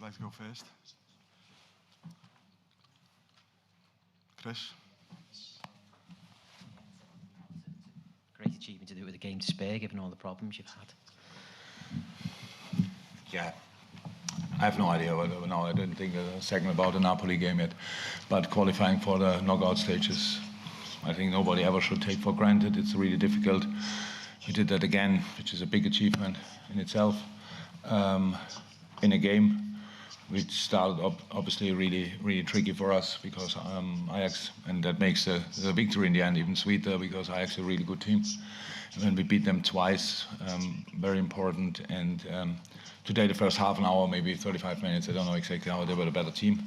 like to go first? Chris? Great achievement to do it with a game to spare, given all the problems you've had. Yeah, I have no idea. No, I didn't think a second about the Napoli game yet. But qualifying for the knockout stages, I think nobody ever should take for granted. It's really difficult. We did that again, which is a big achievement in itself. In a game which started obviously really tricky for us because Ajax, and that makes the victory in the end even sweeter because Ajax is a really good team. And when we beat them twice, very important. And today, the first half an hour, maybe 35 minutes, I don't know exactly how, they were a better team.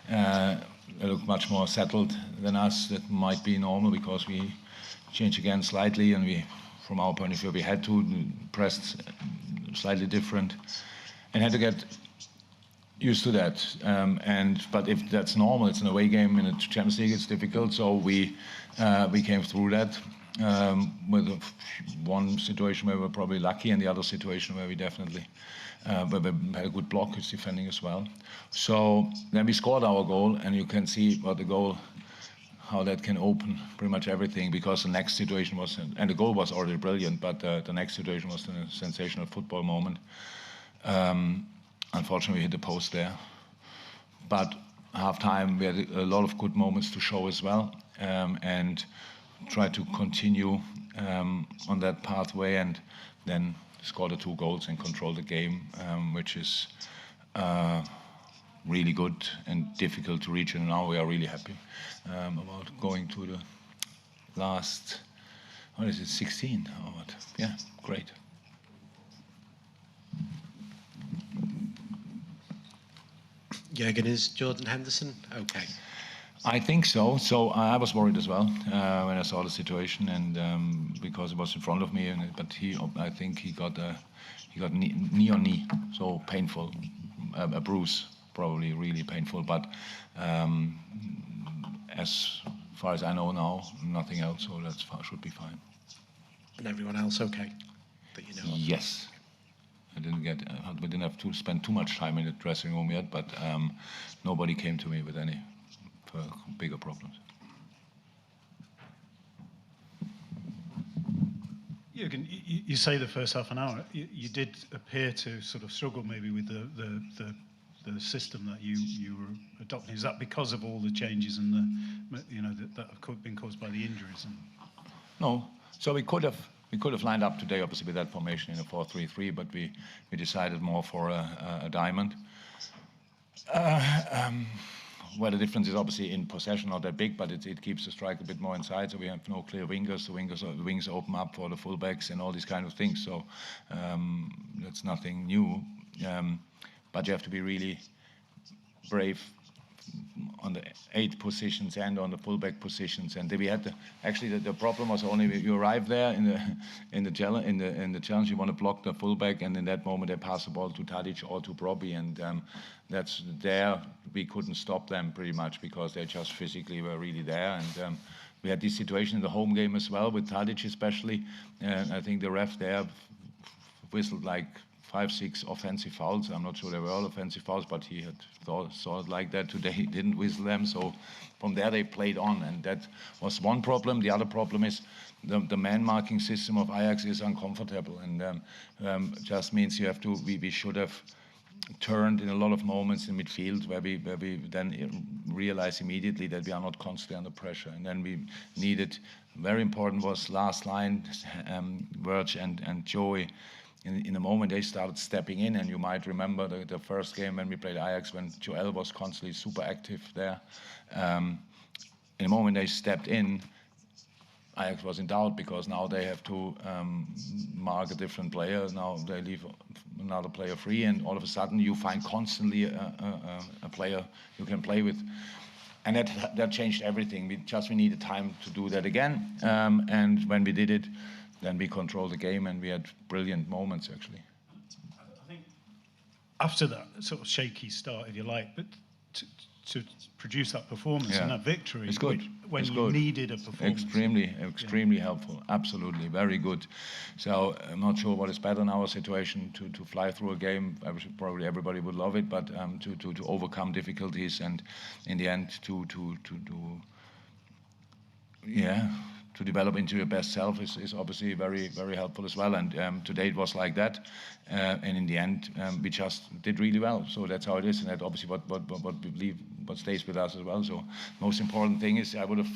They look much more settled than us. That might be normal because we changed again slightly, and we, from our point of view, we had to press slightly different and had to get used to that. But if that's normal, it's an away game in a Champions League, it's difficult. So we came through that with one situation where we were probably lucky, and the other situation where we definitely where we had a good block, who's defending as well. So then we scored our goal, and you can see what the goal, how that can open pretty much everything, because the next situation was, and the goal was already brilliant, but the next situation was a sensational football moment. Unfortunately, we hit the post there. But half-time, we had a lot of good moments to show as well, and try to continue on that pathway, and then score the 2 goals and control the game, which is really good and difficult to reach. And now we are really happy about going to the last, what is it, 16 or what? Yeah, great. Jurgen, is Jordan Henderson okay? I think so. So I was worried as well when I saw the situation, and because it was in front of me. But I think he got knee on knee, so painful, a bruise, probably really painful. But as far as I know now, nothing else, so that should be fine. And everyone else okay that you know of? Yes. We didn't have to spend too much time in the dressing room yet, but nobody came to me with any bigger problems. Jurgen, you say the first half an hour. You did appear to sort of struggle maybe with the system that you were adopting. Is that because of all the changes and that have been caused by the injuries? No. So we could have lined up today, obviously, with that formation in a 4-3-3, but we decided more for a diamond. Where the difference is obviously in possession, not that big, but it keeps the strike a bit more inside, so we have no clear wingers. The wings open up for the fullbacks and all these kind of things, so that's nothing new. But you have to be really brave on the 8 positions and on the fullback positions. And we had the problem was only you arrive there in the challenge, you want to block the fullback, and in that moment they pass the ball to Tadic or to Brobbey, and that's there we couldn't stop them pretty much because they just physically were really there. And we had this situation in the home game as well with Tadic especially, and I think the ref there whistled like 5-6 offensive fouls. I'm not sure they were all offensive fouls, but he had saw it like that today. He didn't whistle them, so from there they played on, and that was one problem. The other problem is the man-marking system of Ajax is uncomfortable, and just means you have to. We should have turned in a lot of moments in midfield where we then realize immediately that we are not constantly under pressure, and then we needed. Very important was last line, Verge and Joey. In the moment they started stepping in, and you might remember the first game when we played Ajax when Joel was constantly super active there. In the moment they stepped in, Ajax was in doubt because now they have to mark a different player. Now they leave another player free, and all of a sudden you find constantly a player you can play with. And that changed everything. We needed time to do that again, and when we did it, then we controlled the game, and we had brilliant moments, actually. I think after that sort of shaky start, if you like, but to produce that performance and that victory. It's good. When it's you good. needed a performance. Extremely helpful. Absolutely, very good. So I'm not sure what is better in our situation to fly through a game. Probably everybody would love it, but to overcome difficulties and in the end to develop into your best self is obviously very, very helpful as well. And today it was like that. And in the end, we just did really well. So that's how it is. And that's obviously what we believe, what stays with us as well. So most important thing is I would have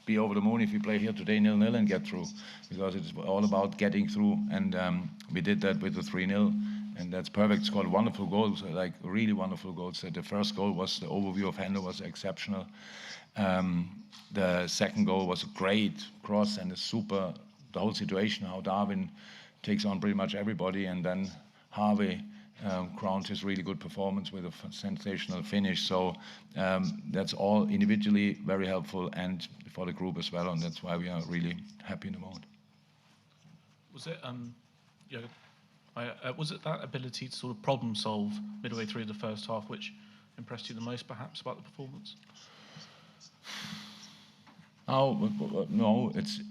be over the moon if we play here today 0-0 and get through. Because it's all about getting through. And we did that with the 3-0. And that's perfect. Scored wonderful goals, like really wonderful goals. The first goal was the overview of Hendo was exceptional. The second goal was a great cross and the whole situation, how Darwin takes on pretty much everybody, and then Harvey crowned his really good performance with a sensational finish. So that's all individually very helpful and for the group as well, and that's why we are really happy in the moment. Was it was it that ability to sort of problem solve midway through the first half which impressed you the most, perhaps, about the performance? No, it's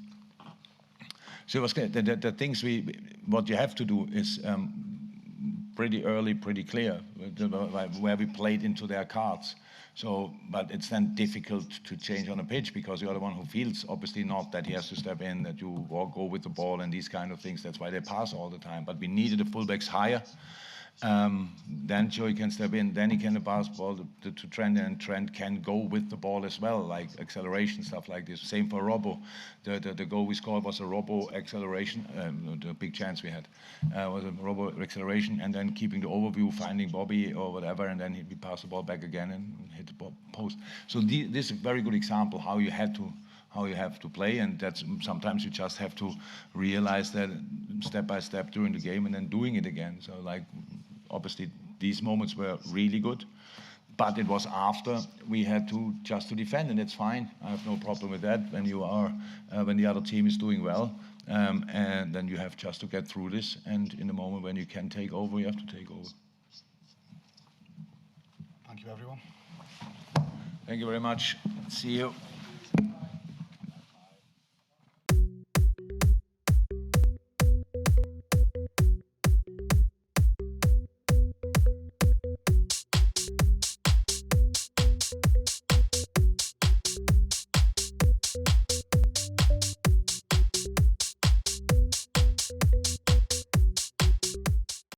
so it was the things what you have to do is pretty early, pretty clear where we played into their cards. So, but it's then difficult to change on a pitch because you're the one who feels obviously not that he has to step in, that you go with the ball and these kind of things. That's why they pass all the time. But we needed the fullbacks higher. Then Joey can step in, then he can pass ball to Trent, and Trent can go with the ball as well, like acceleration, stuff like this. Same for Robbo. The goal we scored was a Robbo acceleration, the big chance we had was a Robbo acceleration, and then keeping the overview, finding Bobby or whatever, and then we pass the ball back again and hit the post. So this is a very good example how you have to play, and that's sometimes you just have to realize that step by step during the game and then doing it again. So like obviously these moments were really good, but it was after we had to just to defend, and it's fine. I have no problem with that when you are when the other team is doing well, and then you have just to get through this, and in the moment when you can take over, you have to take over. Thank you, everyone. Thank you very much. See you.